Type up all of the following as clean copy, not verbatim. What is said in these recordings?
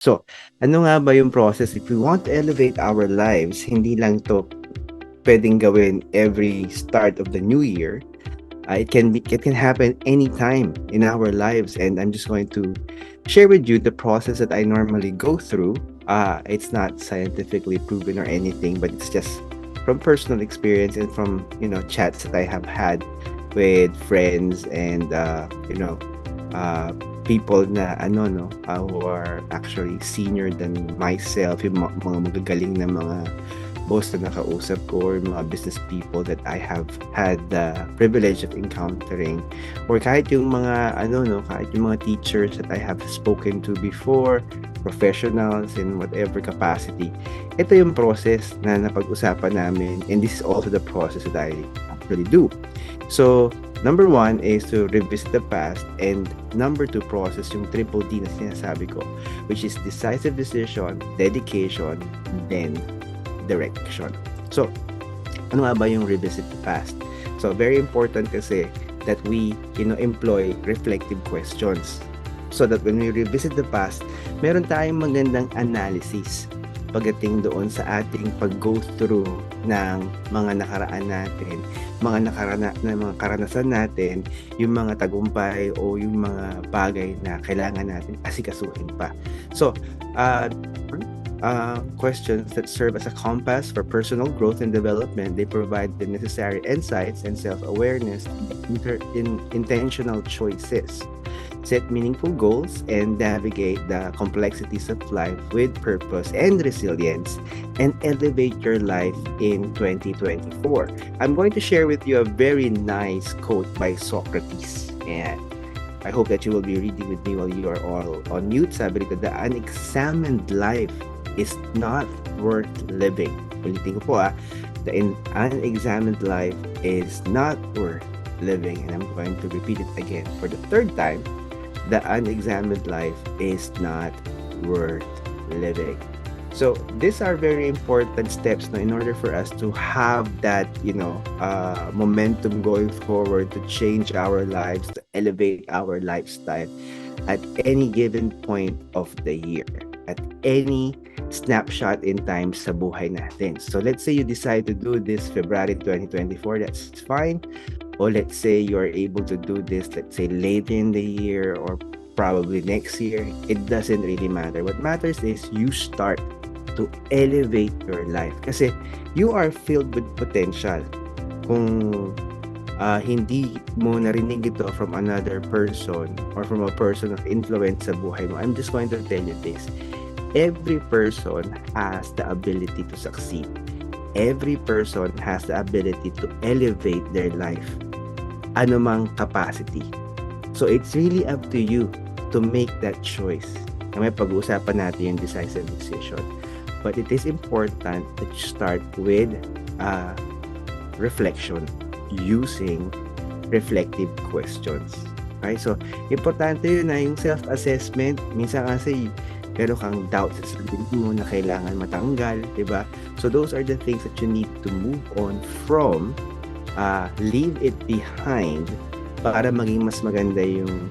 So, ano nga ba yung process if we want to elevate our lives? Hindi lang to pwedeng gawin every start of the new year. It can happen anytime in our lives, and I'm just going to share with you the process that I normally go through. It's not scientifically proven or anything, but it's just from personal experience and from chats that I have had with friends and uh, people na who are actually senior than myself, yung mga magagaling na mga boss na nakausap ko or mga business people that I have had the privilege of encountering, or kahit yung mga kahit yung mga teachers that I have spoken to before, professionals in whatever capacity. Ito yung process na napag-usapan namin, and this is also the process that I actually do. So, number one is to revisit the past, and number two process yung triple D na sinasabi ko, which is decisive decision, dedication, then direction. So, ano nga ba yung revisit the past? So, very important kasi that we, employ reflective questions. So that when we revisit the past, meron tayong magandang analysis pagdating doon sa ating pag-go through ng mga nakaraan natin, mga karanasan natin, yung mga tagumpay o yung mga bagay na kailangan natin asikasuhin pa. So, questions that serve as a compass for personal growth and development. They provide the necessary insights and self-awareness in intentional choices. Set meaningful goals and navigate the complexities of life with purpose and resilience, and elevate your life in 2024. I'm going to share with you a very nice quote by Socrates, and I hope that you will be reading with me while you are all on mute. Sabi rito, the unexamined life is not worth living. Ulitin ko po the unexamined life is not worth living. And I'm going to repeat it again for the third time. The unexamined life is not worth living. So these are very important steps in order for us to have that, momentum going forward, to change our lives, to elevate our lifestyle at any given point of the year, at any snapshot in time sa buhay natin. So let's say you decide to do this February 2024, that's fine. Or let's say you're able to do this, let's say later in the year or probably next year, it doesn't really matter. What matters is you start to elevate your life kasi you are filled with potential. Kung hindi mo narinig ito from another person or from a person of influence sa buhay mo, I'm just going to tell you this. Every person has the ability to succeed. Every person has the ability to elevate their life, anumang capacity. So it's really up to you to make that choice. May pag-uusapan natin yung decisive decision. But it is important that you start with reflection using reflective questions. Okay? So, importante yun na yung self-assessment. Minsan kasi meron kang doubt sa sarili mo na kailangan matanggal, di ba? So those are the things that you need to move on from, leave it behind para maging mas maganda yung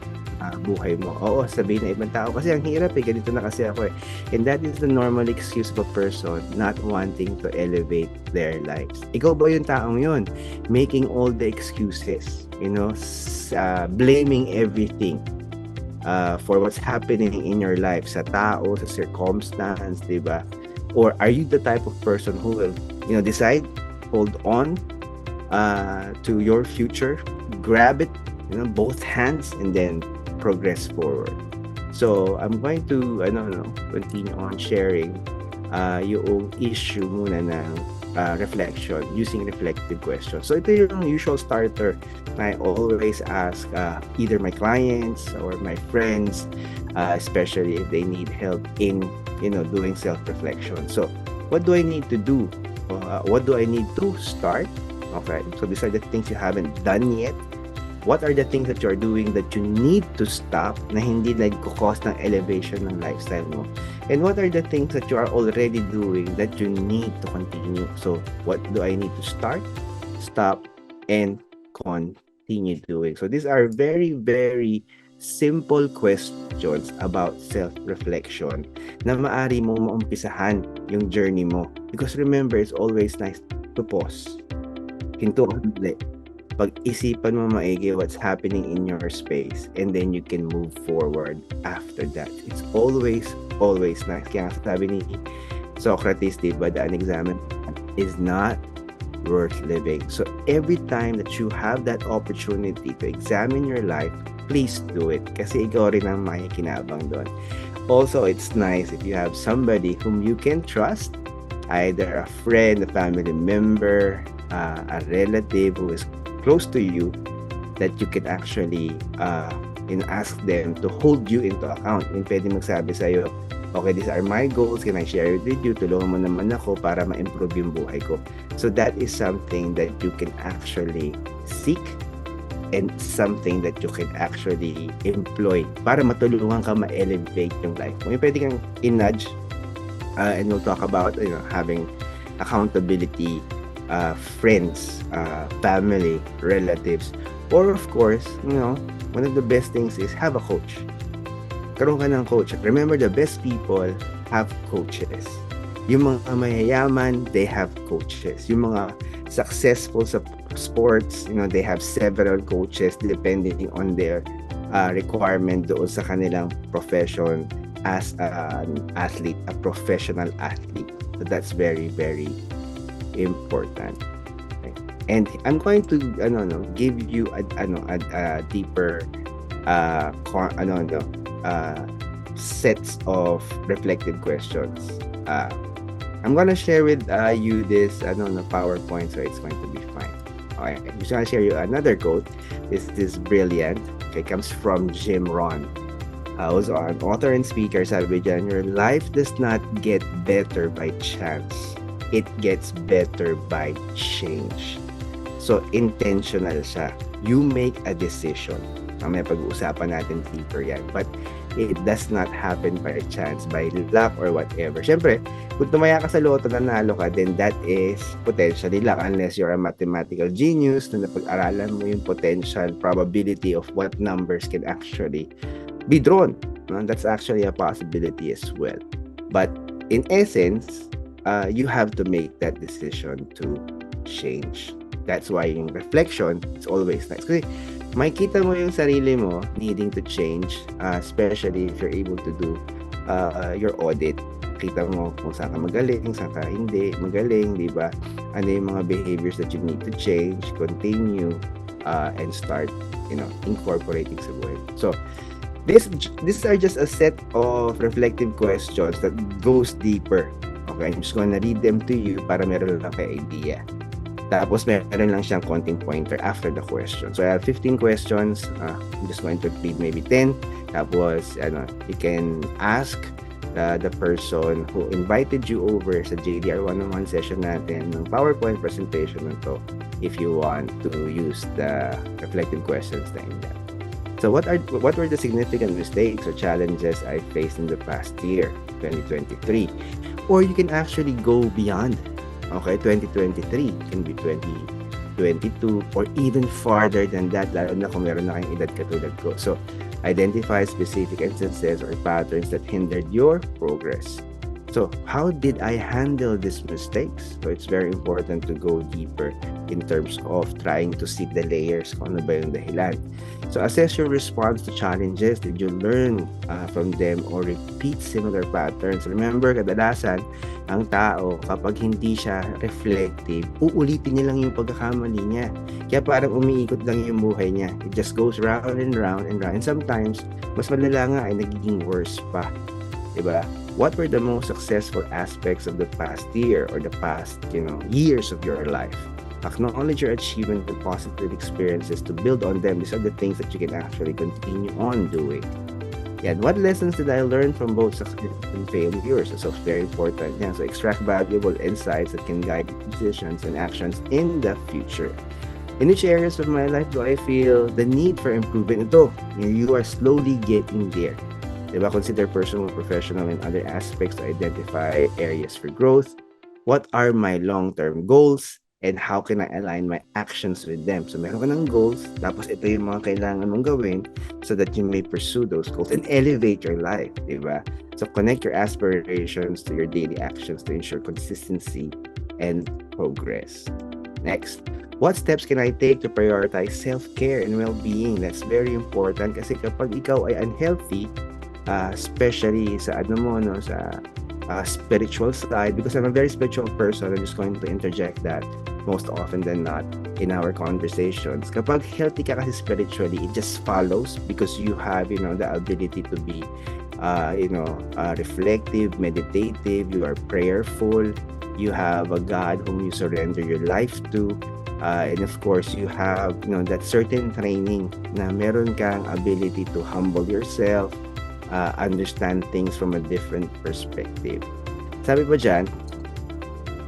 buhay mo. Oo, sabihin na ibang tao, kasi ang hirap ganito na kasi ako . And that is the normal excuse of a person not wanting to elevate their lives. Ikaw ba yung taong yun? Making all the excuses, blaming everything for what's happening in your life, sa tao, sa circumstance, di ba? Or are you the type of person who will, decide, hold on to your future, grab it, both hands, and then progress forward? So, I'm going to, continue on sharing yung issue muna ng reflection using reflective questions. So, ito yung usual starter na I always ask either my clients or my friends, especially if they need help in, doing self-reflection. So, what do I need to do? What do I need to start? Okay, so these are the things you haven't done yet. What are the things that you are doing that you need to stop na hindi nagko-cause ng elevation ng lifestyle mo? And what are the things that you are already doing that you need to continue? So, what do I need to start, stop, and continue doing? So, these are very, very simple questions about self-reflection na maaari mong maumpisahan yung journey mo. Because remember, it's always nice to pause. Hinto ka ulit. Pag-isipan mo maigi what's happening in your space, and then you can move forward after that. It's always nice. Kaya sabi ni Socrates, diba, the unexamined is not worth living. So every time that you have that opportunity to examine your life, please do it. Kasi ikaw rin ang makikinabang doon. Also, it's nice if you have somebody whom you can trust, either a friend, a family member, a relative who is close to you, that you can actually ask them to hold you into account. Yung pwede magsabi sa'yo, okay, these are my goals, can I share it with you? Tulungan mo naman ako para ma-improve yung buhay ko. So that is something that you can actually seek and something that you can actually employ para matulungan ka ma-elevate yung life mo. Yung pwede kang in-nudge, and we'll talk about having accountability, friends, family, relatives, or of course, one of the best things is have a coach. Karoon ka ng coach. Remember, the best people have coaches. Yung mga mayayaman, they have coaches. Yung mga successful sa sports, they have several coaches depending on their requirement doon sa kanilang profession as an athlete, a professional athlete. So that's very, very important. Okay. And I'm going to give you a deeper sets of reflective questions. I'm gonna share with you this PowerPoint, so it's going to be fine. Okay, I'm just gonna share you another quote. This is brilliant. Okay, comes from Jim Rohn, who's an author and speaker. Sabi dyan, your life does not get better by chance. It gets better by change. So, intentional siya. You make a decision. May pag-uusapan natin deeper yan. But it does not happen by chance, by luck or whatever. Siyempre, kung tumaya ka sa loto na nalo ka, then that is potentially luck unless you're a mathematical genius na napag-aralan mo yung potential probability of what numbers can actually be drawn. That's actually a possibility as well. But in essence, you have to make that decision to change. That's why yung reflection, it's always nice. Kasi makikita mo yung sarili mo needing to change, especially if you're able to do your audit. Kita mo kung saan ka magaling, saan ka hindi magaling, di ba? Ano yung mga behaviors that you need to change, continue, and start, incorporating sa buhay. So, these are just a set of reflective questions that goes deeper. Okay, I'm just gonna read them to you para meron lang kayo idea. Tapos meron lang siyang konting pointer after the question. So I have 15 questions. I'm just going to read maybe 10. Tapos you can ask the person who invited you over sa JDR101 session natin ng PowerPoint presentation nito if you want to use the reflective questions na in that. So what were the significant mistakes or challenges I faced in the past year, 2023? Or you can actually go beyond. Okay, 2023 can be 2022 or even farther than that, lalo na kung meron na kayong edad katulad ko. So, identify specific instances or patterns that hindered your progress. So, how did I handle these mistakes? So, it's very important to go deeper in terms of trying to see the layers kung ano ba yung dahilan. So, assess your response to challenges. Did you learn from them or repeat similar patterns? Remember, kadalasan, ang tao, kapag hindi siya reflective, uulitin niya lang yung pagkakamali niya. Kaya parang umiikot lang yung buhay niya. It just goes round and round and round. And sometimes, mas malala nga ay nagiging worse pa. Diba? What were the most successful aspects of the past year or the past, years of your life? Acknowledge your achievement and positive experiences to build on them. These are the things that you can actually continue on doing. And what lessons did I learn from both success and failures? So it's very important. Yeah, so extract valuable insights that can guide decisions and actions in the future. In which areas of my life do I feel the need for improvement? Ito, you are slowly getting there. Diba? Consider personal, professional, and other aspects to identify areas for growth. What are my long-term goals? and how can I align my actions with them. So meron ka ng goals, tapos ito yung mga kailangan mong gawin so that you may pursue those goals and elevate your life, di ba? So connect your aspirations to your daily actions to ensure consistency and progress. Next, what steps can I take to prioritize self-care and well-being? That's very important kasi kapag ikaw ay unhealthy, especially sa ano mo, no, sa spiritual side, because I'm a very spiritual person, I'm just going to interject that most often than not in our conversations. Kapag healthy ka kasi spiritually, it just follows because you have, the ability to be, reflective, meditative, you are prayerful, you have a God whom you surrender your life to, and of course, you have, that certain training na meron kang ability to humble yourself, understand things from a different perspective. Sabi pa dyan,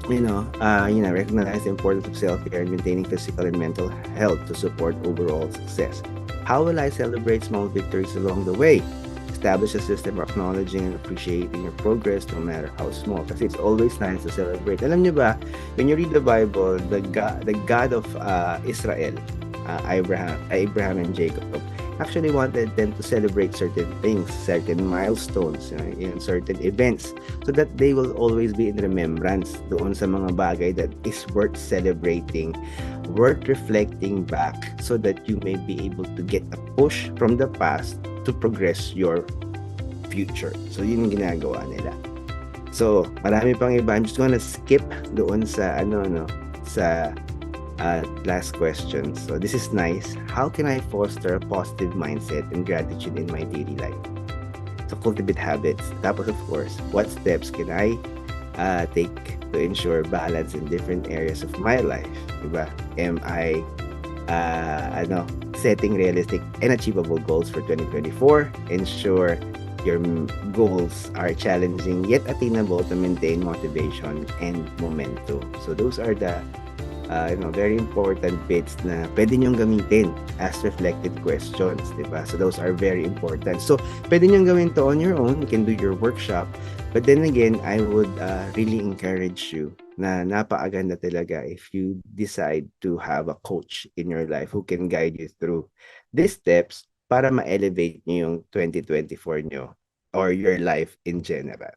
recognize the importance of self-care and maintaining physical and mental health to support overall success. How will I celebrate small victories along the way? Establish a system of acknowledging and appreciating your progress no matter how small. Kasi it's always nice to celebrate. Alam niyo ba, when you read the Bible, the God of Israel, Abraham and Jacob, actually wanted them to celebrate certain things, certain milestones, certain events, so that they will always be in remembrance doon sa mga bagay that is worth celebrating, worth reflecting back, so that you may be able to get a push from the past to progress your future. So, yun yung ginagawa nila. So, marami pang iba. I'm just gonna skip doon sa, sa last question. So, this is nice. How can I foster a positive mindset and gratitude in my daily life? So, cultivate habits. Tapos, of course, what steps can I take to ensure balance in different areas of my life? Diba? Am I setting realistic and achievable goals for 2024? Ensure your goals are challenging yet attainable to maintain motivation and momentum. So those are the very important bits na pwede nyong gamitin as reflective questions, diba? So those are very important. So pwede nyong gawin to on your own. You can do your workshop. But then again, I would really encourage you na napakaganda talaga if you decide to have a coach in your life who can guide you through these steps para ma-elevate nyo yung 2024 nyo or your life in general.